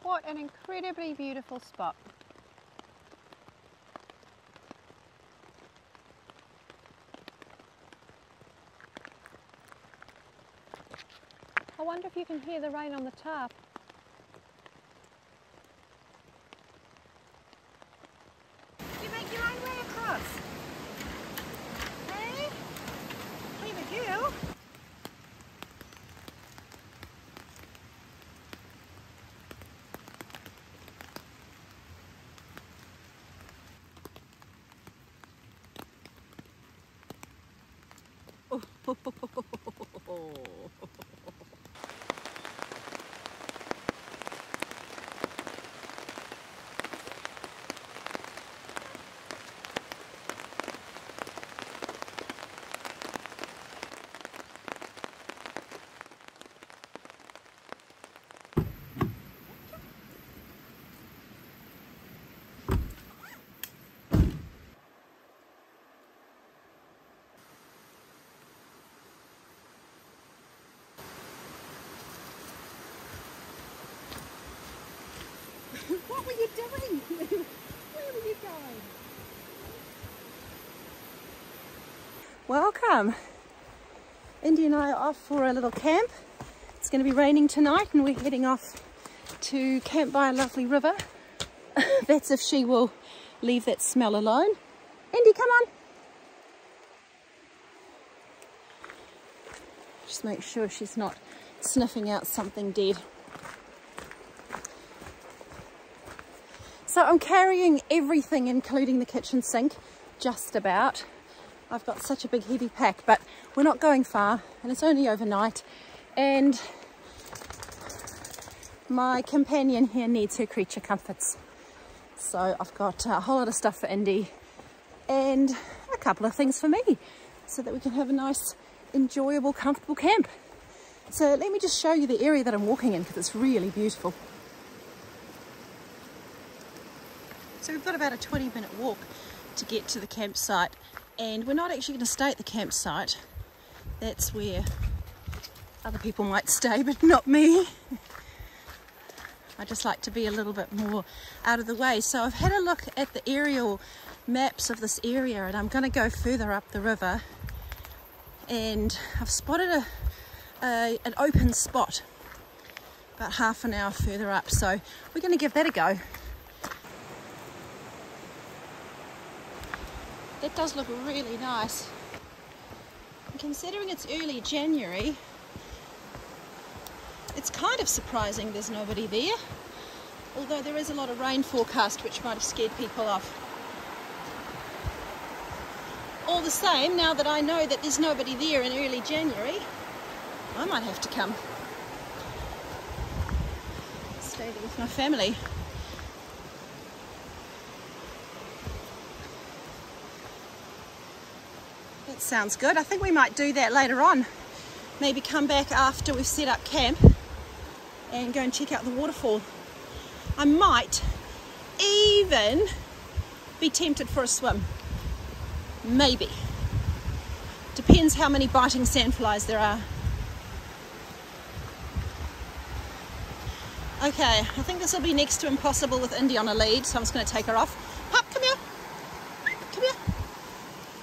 What an incredibly beautiful spot. I wonder if you can hear the rain on the tarp. You make your own way across. Hey? Clever girl. What were you doing? Where were you going? Welcome. Indi and I are off for a little camp. It's going to be raining tonight and we're heading off to camp by a lovely river. That's if she will leave that smell alone. Indi, come on. Just make sure she's not sniffing out something dead. So I'm carrying everything, including the kitchen sink, just about. I've got such a big heavy pack, but we're not going far and it's only overnight. And my companion here needs her creature comforts. So I've got a whole lot of stuff for Indi and a couple of things for me so that we can have a nice, enjoyable, comfortable camp. So let me just show you the area that I'm walking in because it's really beautiful. So we've got about a 20-minute walk to get to the campsite, and we're not actually going to stay at the campsite. That's where other people might stay, but not me. I just like to be a little bit more out of the way. So I've had a look at the aerial maps of this area and I'm going to go further up the river, and I've spotted an open spot about half an hour further up, so we're going to give that a go. That does look really nice. And considering it's early January, it's kind of surprising there's nobody there, although there is a lot of rain forecast which might have scared people off. All the same, now that I know that there's nobody there in early January, I might have to come. Stay there with my family. That sounds good. I think we might do that later on. Maybe come back after we've set up camp and go and check out the waterfall. I might even be tempted for a swim. Maybe. Depends how many biting sandflies there are. Okay, I think this will be next to impossible with Indi on a lead, so I'm just going to take her off. Pup, come here. Come here.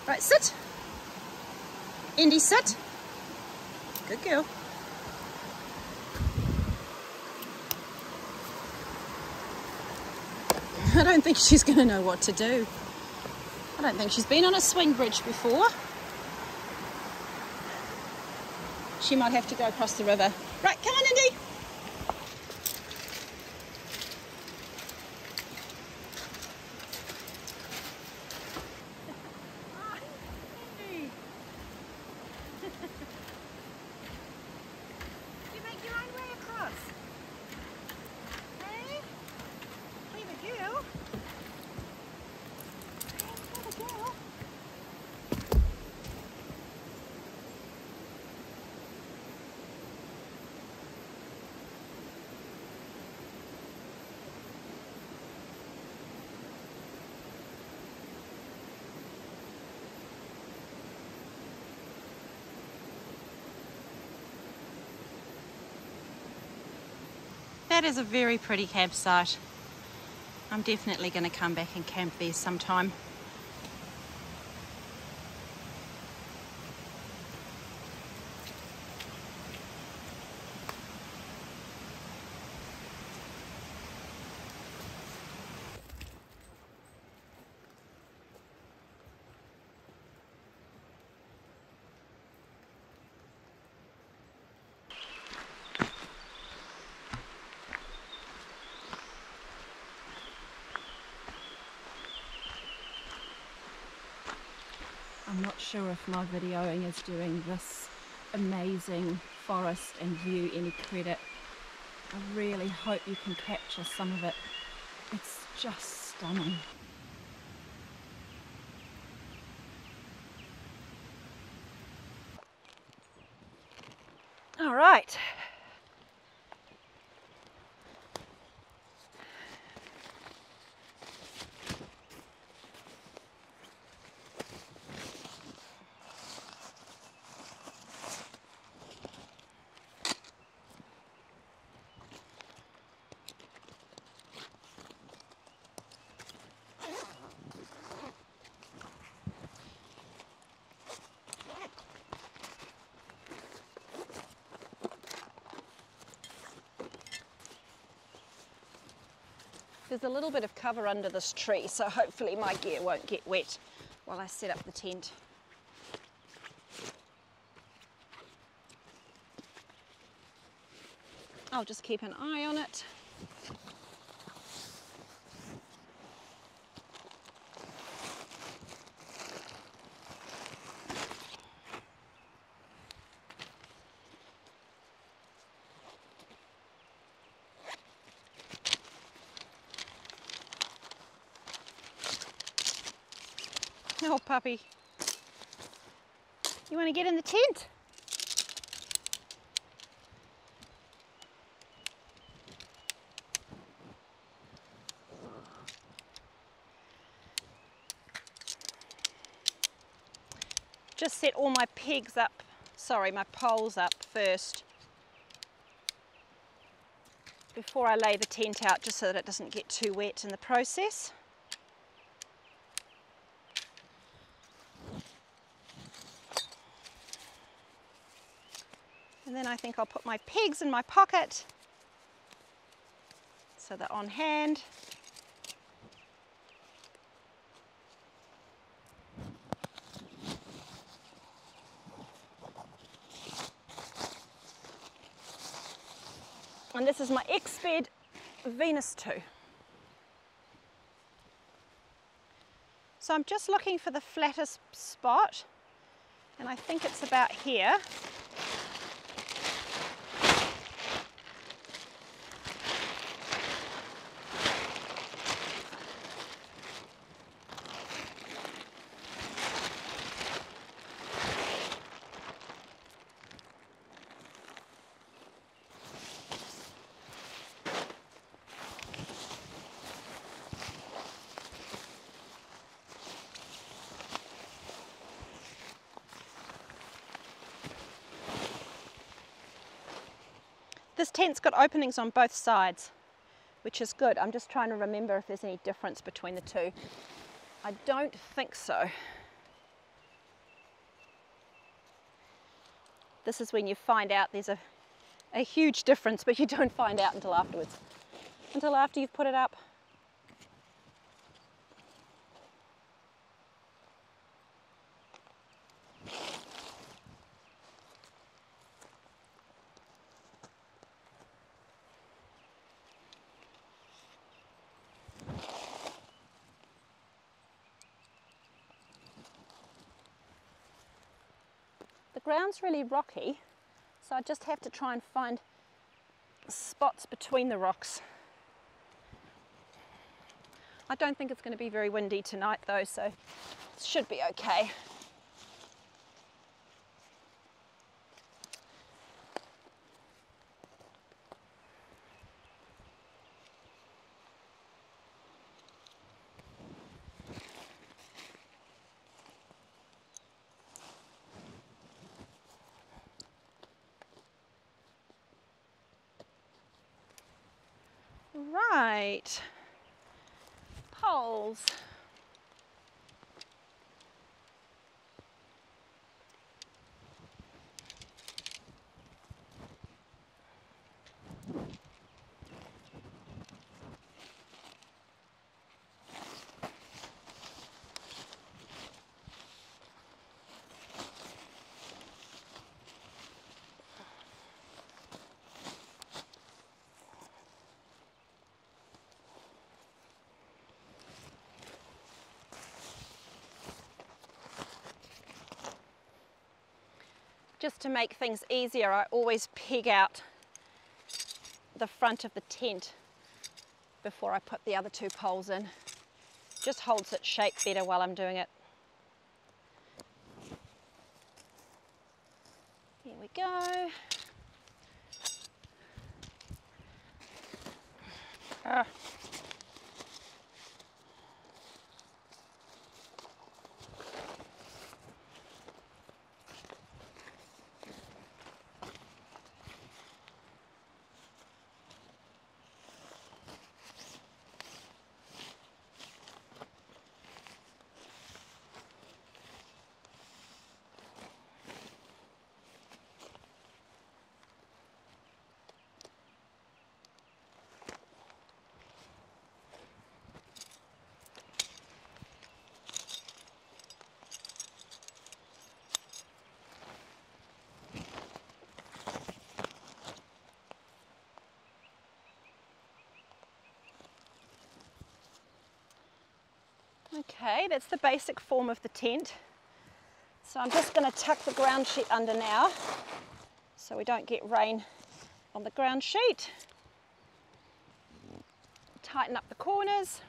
Right, sit. Indi, sit. Good girl. I don't think she's going to know what to do. I don't think she's been on a swing bridge before. She might have to go across the river. Right, come on, Indi. That is a very pretty campsite. I'm definitely going to come back and camp there sometime. I'm not sure if my videoing is doing this amazing forest and view any credit. I really hope you can capture some of it. It's just stunning. All right. There's a little bit of cover under this tree, so hopefully my gear won't get wet while I set up the tent. I'll just keep an eye on it. Oh, puppy. You want to get in the tent? Just set all my pegs up, my poles up first before I lay the tent out, just so that it doesn't get too wet in the process. And then I think I'll put my pegs in my pocket so they're on hand. And this is my ex-bed, Venus 2. So I'm just looking for the flattest spot, and I think it's about here. This tent's got openings on both sides, which is good. I'm just trying to remember if there's any difference between the two. I don't think so. This is when you find out there's a huge difference, but you don't find out until afterwards, until after you've put it up. The ground's really rocky, so I just have to try and find spots between the rocks. I don't think it's going to be very windy tonight though, so it should be okay. Right, poles. Just to make things easier, I always peg out the front of the tent before I put the other two poles in. Just holds its shape better while I'm doing it. Here we go. Ah. Okay, that's the basic form of the tent. So I'm just going to tuck the ground sheet under now so we don't get rain on the ground sheet. Tighten up the corners.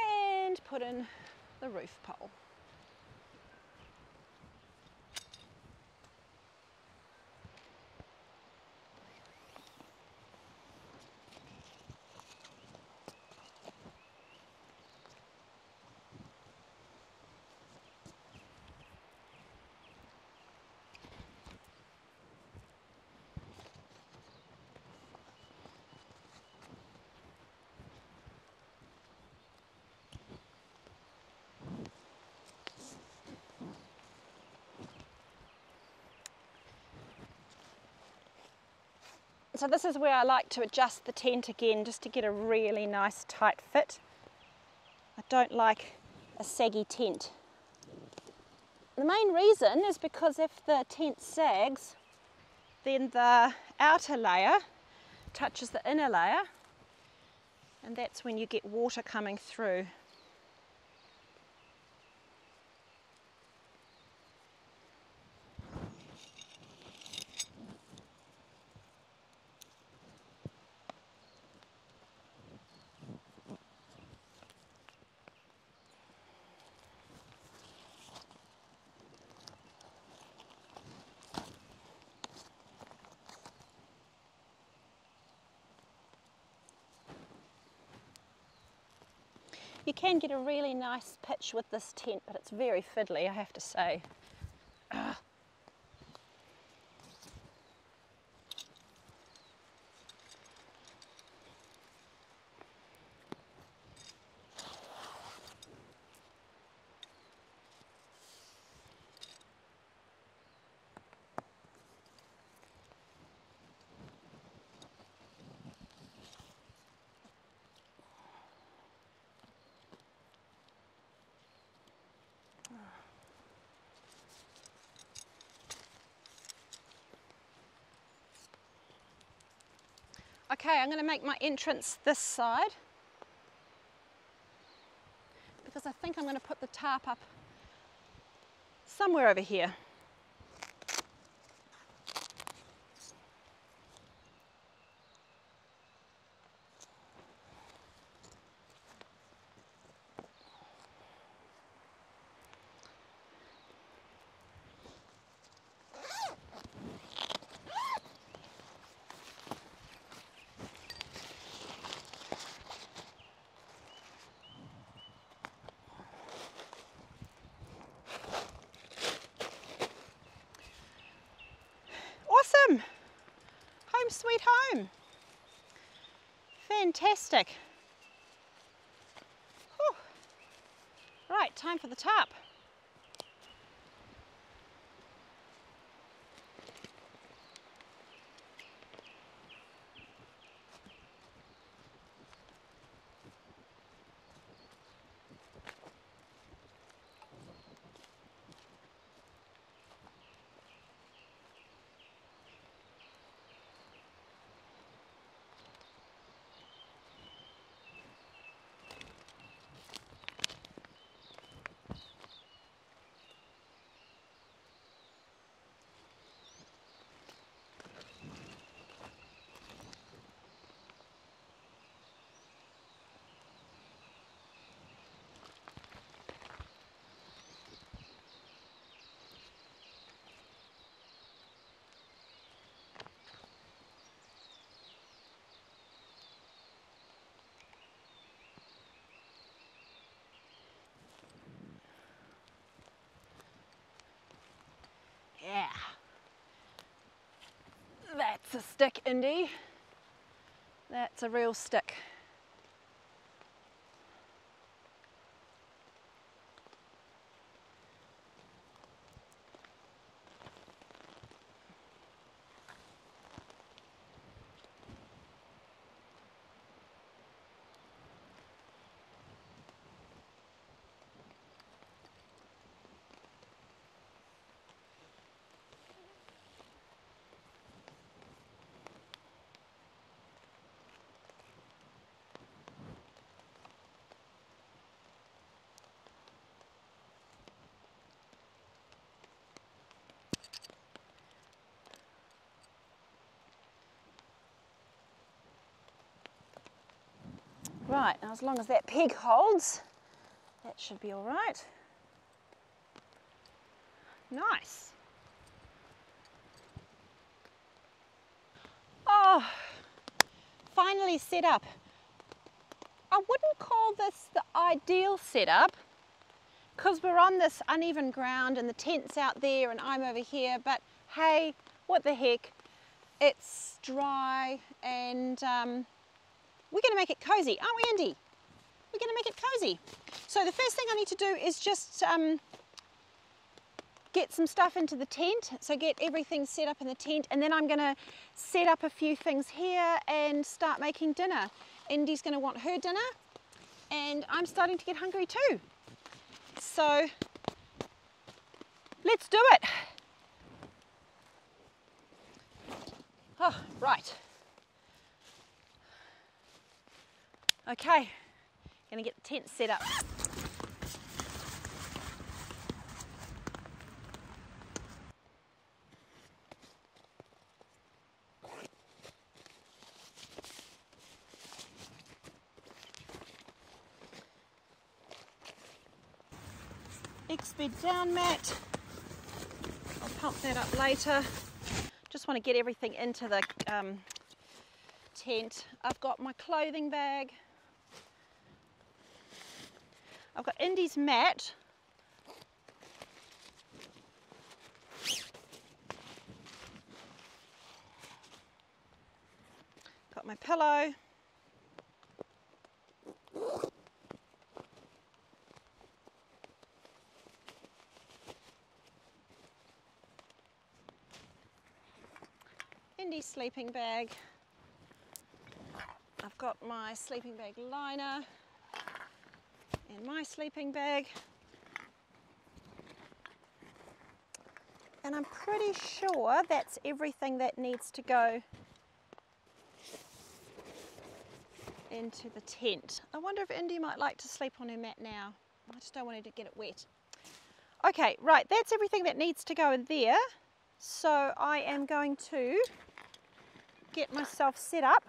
And put in the roof pole. So this is where I like to adjust the tent again, just to get a really nice tight fit. I don't like a saggy tent. The main reason is because if the tent sags, then the outer layer touches the inner layer, and that's when you get water coming through. You can get a really nice pitch with this tent, but it's very fiddly, I have to say. Okay, I'm going to make my entrance this side because I think I'm going to put the tarp up somewhere over here. home. Home sweet home. Fantastic. Whew. Right, time for the tarp. Yeah, that's a stick, Indy. That's a real stick. Right, now as long as that peg holds, that should be all right. Nice. Oh, finally set up. I wouldn't call this the ideal setup because we're on this uneven ground and the tent's out there and I'm over here, but hey, what the heck, it's dry and we're going to make it cozy, aren't we, Indy? We're going to make it cozy. So the first thing I need to do is just get some stuff into the tent, so get everything set up in the tent, and then I'm going to set up a few things here and start making dinner. Indy's going to want her dinner and I'm starting to get hungry too. So let's do it. Oh, right. Okay, gonna get the tent set up. X-bed down mat. I'll pump that up later. Just want to get everything into the tent. I've got my clothing bag. I've got Indy's mat. Got my pillow. Indy's sleeping bag. I've got my sleeping bag liner and my sleeping bag. And I'm pretty sure that's everything that needs to go into the tent. I wonder if Indy might like to sleep on her mat now. I just don't want her to get it wet. Okay, right, that's everything that needs to go in there. So I am going to get myself set up.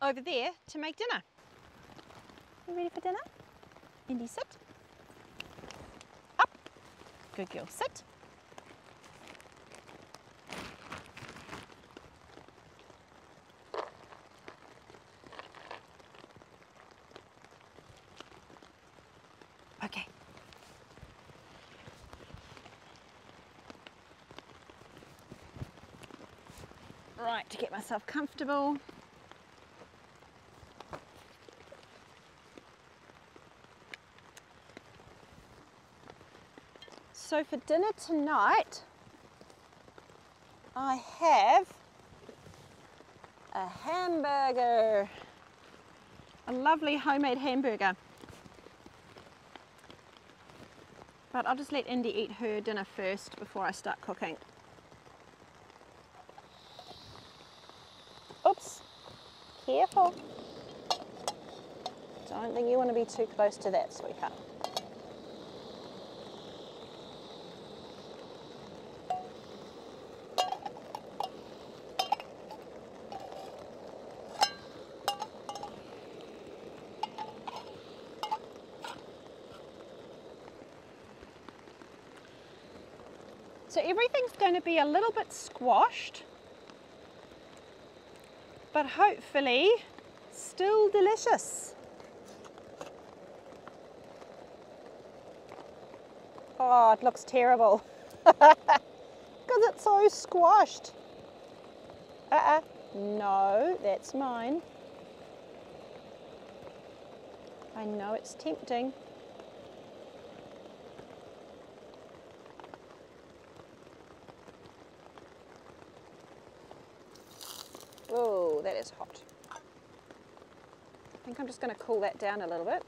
Over there to make dinner. You ready for dinner? Indy, sit. Up. Good girl, sit. Okay. Right, to get myself comfortable. So for dinner tonight, I have a hamburger, a lovely homemade hamburger. But I'll just let Indy eat her dinner first before I start cooking. Oops, careful. Don't think you want to be too close to that, sweetheart. So everything's going to be a little bit squashed, but hopefully still delicious. Oh, it looks terrible because it's so squashed. No, that's mine. I know it's tempting. Oh, that is hot. I think I'm just going to cool that down a little bit.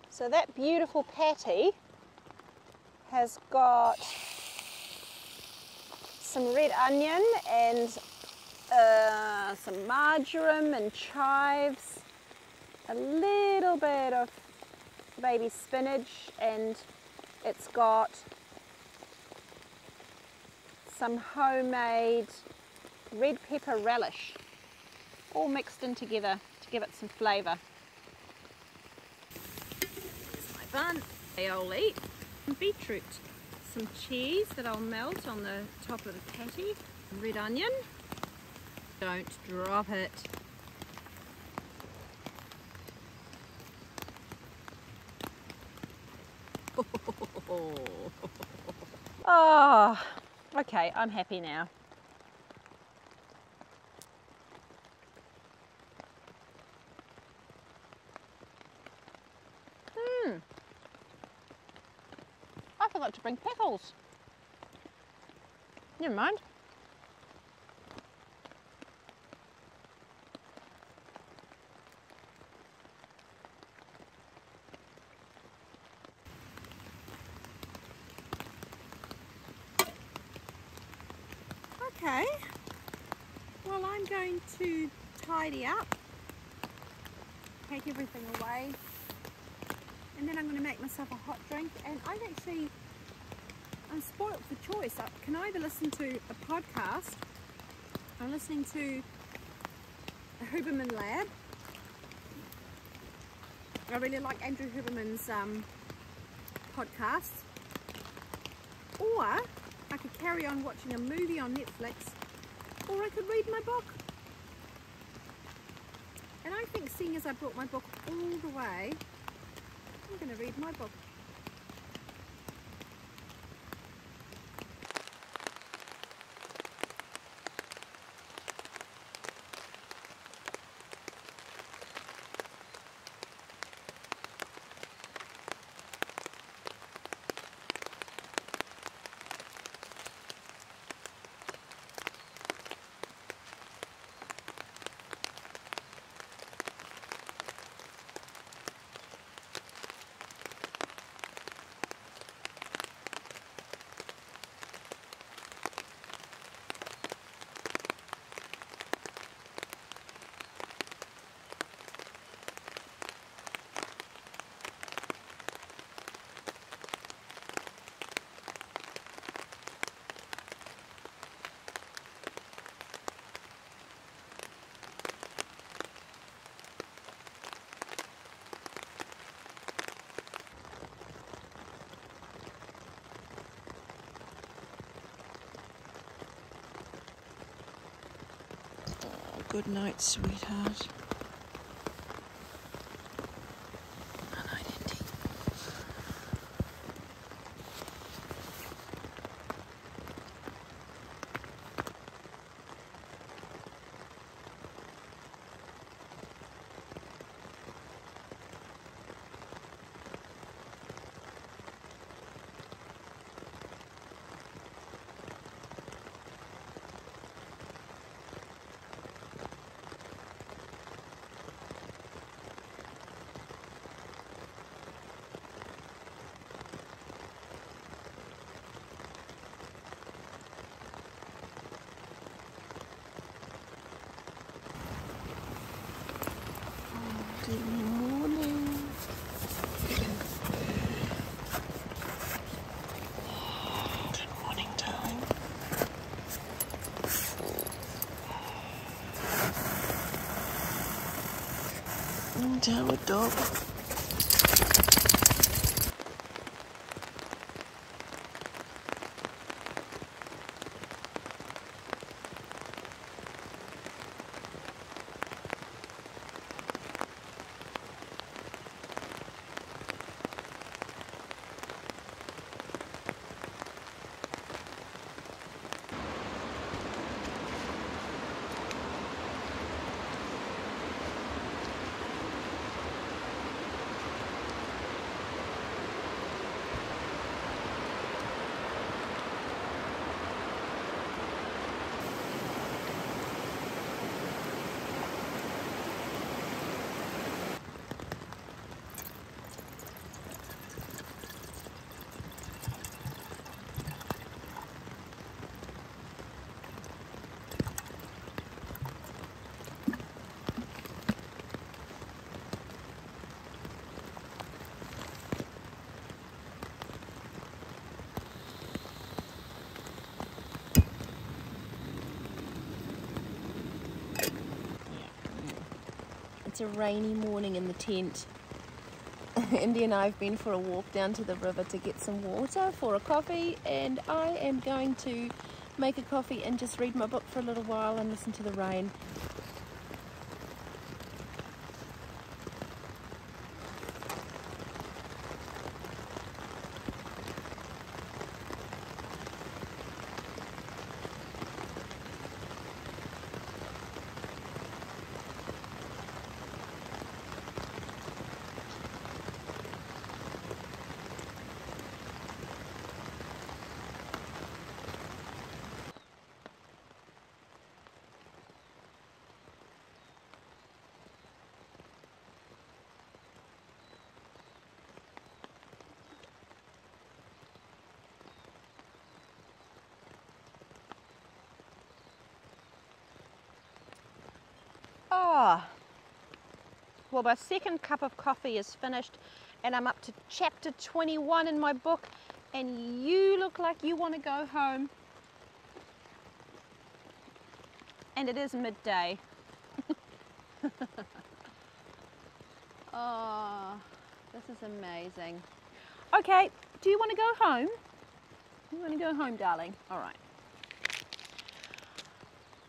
So that beautiful patty has got some red onion and some marjoram and chives, a little bit of baby spinach, and it's got some homemade red pepper relish, all mixed in together to give it some flavour. Bun, I'll eat some beetroot, some cheese that I'll melt on the top of the patty, red onion, don't drop it. Oh, okay, I'm happy now. I forgot to bring pickles. Never mind. Okay, well, I'm going to tidy up, take everything away, and then I'm going to make myself a hot drink. And I'm spoilt for choice. I can either listen to a podcast. I'm listening to the Huberman Lab. I really like Andrew Huberman's podcast. Or I could carry on watching a movie on Netflix, or I could read my book. And I think, seeing as I brought my book all the way, I'm going to read my book. Good night, sweetheart. Good night, Indy. Good morning. Good morning, darling. Down with dog. It's a rainy morning in the tent. Indi and I have been for a walk down to the river to get some water for a coffee, and I am going to make a coffee and just read my book for a little while and listen to the rain. Well, my second cup of coffee is finished and I'm up to chapter 21 in my book, and you look like you want to go home. And it is midday. Oh, this is amazing. Okay, do you want to go home? You want to go home, darling? All right.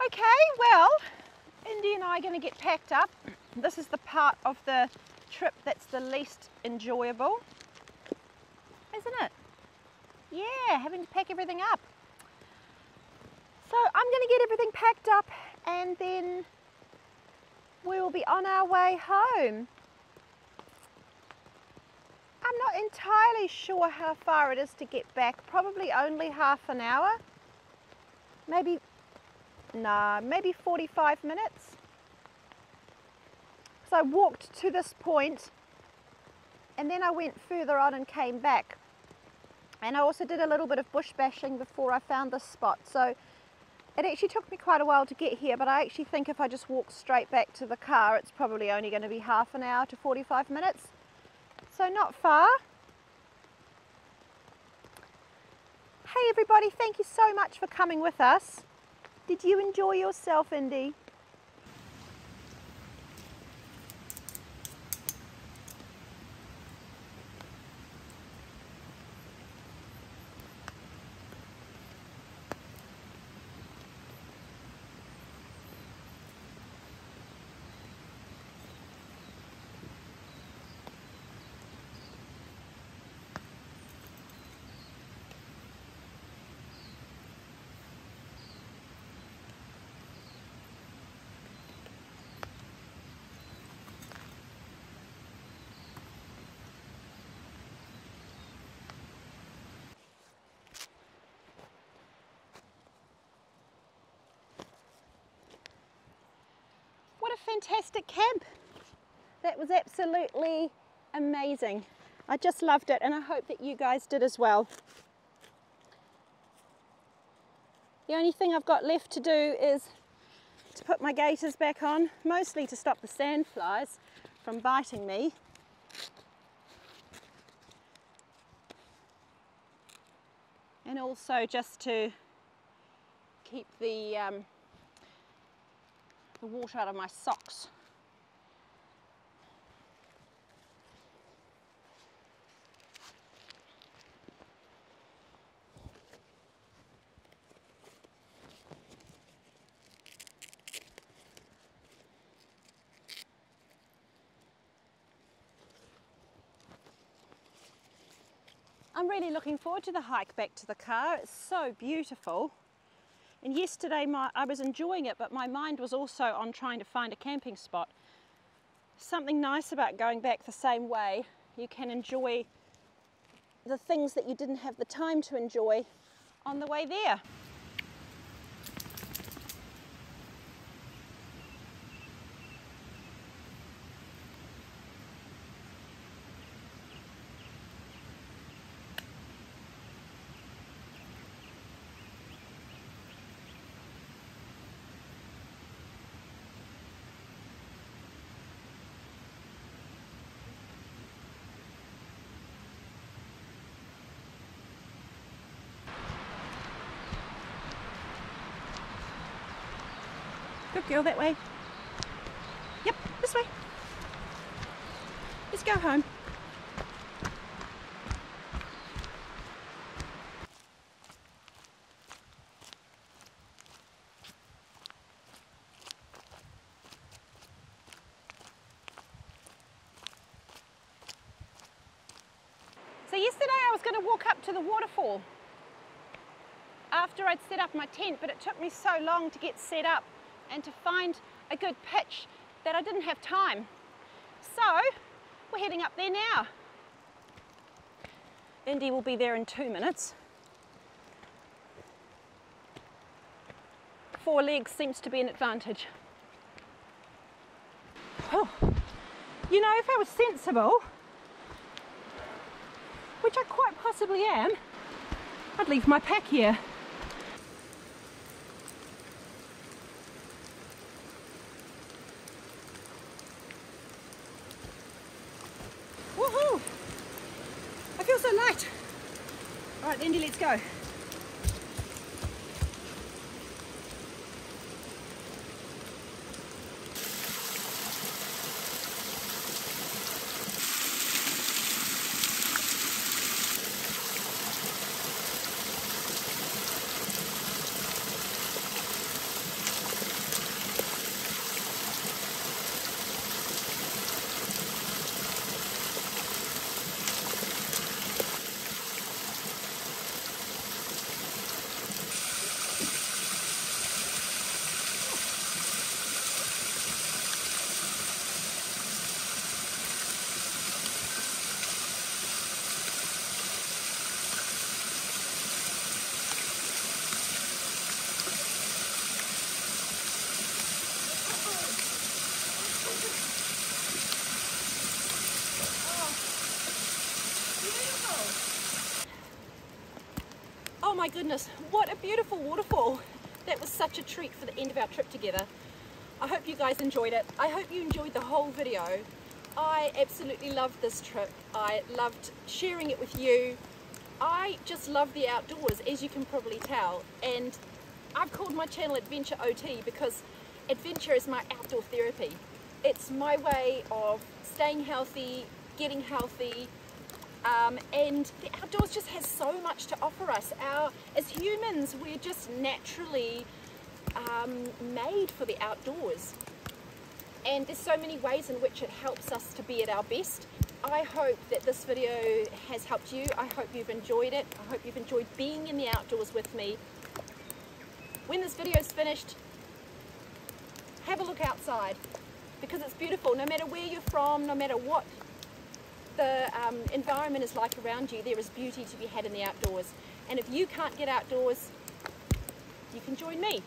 Okay, well, Indi and I are going to get packed up. This is the part of the trip that's the least enjoyable, isn't it? Yeah, having to pack everything up. So I'm going to get everything packed up and then we will be on our way home. I'm not entirely sure how far it is to get back, probably only half an hour, maybe 45 minutes. So I walked to this point and then I went further on and came back. And I also did a little bit of bush bashing before I found this spot. So it actually took me quite a while to get here, but I actually think if I just walk straight back to the car, it's probably only going to be half an hour to 45 minutes. So not far. Hey everybody, thank you so much for coming with us. Did you enjoy yourself, Indi? fantastic camp. That was absolutely amazing. I just loved it, and I hope that you guys did as well. The only thing I've got left to do is to put my gaiters back on, mostly to stop the sandflies from biting me. And also just to keep the water out of my socks. I'm really looking forward to the hike back to the car. It's so beautiful. And yesterday I was enjoying it, but my mind was also on trying to find a camping spot. Something nice about going back the same way. You can enjoy the things that you didn't have the time to enjoy on the way there. Good girl, that way. Yep, this way. Let's go home. So yesterday I was going to walk up to the waterfall after I'd set up my tent, but it took me so long to get set up and to find a good pitch that I didn't have time. So we're heading up there now. Indy will be there in 2 minutes. 4 legs seems to be an advantage. Oh, you know, if I was sensible, which I quite possibly am, I'd leave my pack here. Woohoo! I feel so light. All right, Indy, let's go. Oh my goodness, what a beautiful waterfall. That was such a treat for the end of our trip together. I hope you guys enjoyed it. I hope you enjoyed the whole video. I absolutely loved this trip. I loved sharing it with you. I just love the outdoors, as you can probably tell. And I've called my channel Adventure OT because adventure is my outdoor therapy. It's my way of staying healthy, getting healthy, and the outdoors just has so much to offer us. As humans, we're just naturally made for the outdoors, and there's so many ways in which it helps us to be at our best. I hope that this video has helped you. I hope you've enjoyed it. I hope you've enjoyed being in the outdoors with me. When this video is finished, have a look outside, because it's beautiful. No matter where you're from, no matter what the environment is like around you, there is beauty to be had in the outdoors. And if you can't get outdoors, you can join me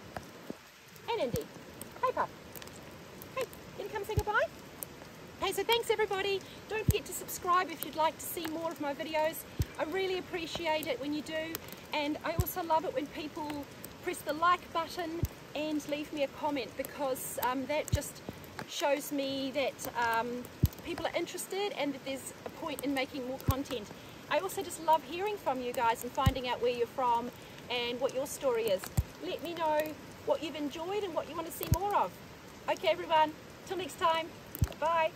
and Indy. Hey, Pup. Hey. You gonna come say goodbye? Okay, so thanks everybody. Don't forget to subscribe if you'd like to see more of my videos. I really appreciate it when you do, and I also love it when people press the like button and leave me a comment, because that just shows me that people are interested and that there's a point in making more content. I also just love hearing from you guys and finding out where you're from and what your story is. Let me know what you've enjoyed and what you want to see more of. Okay everyone, till next time, bye.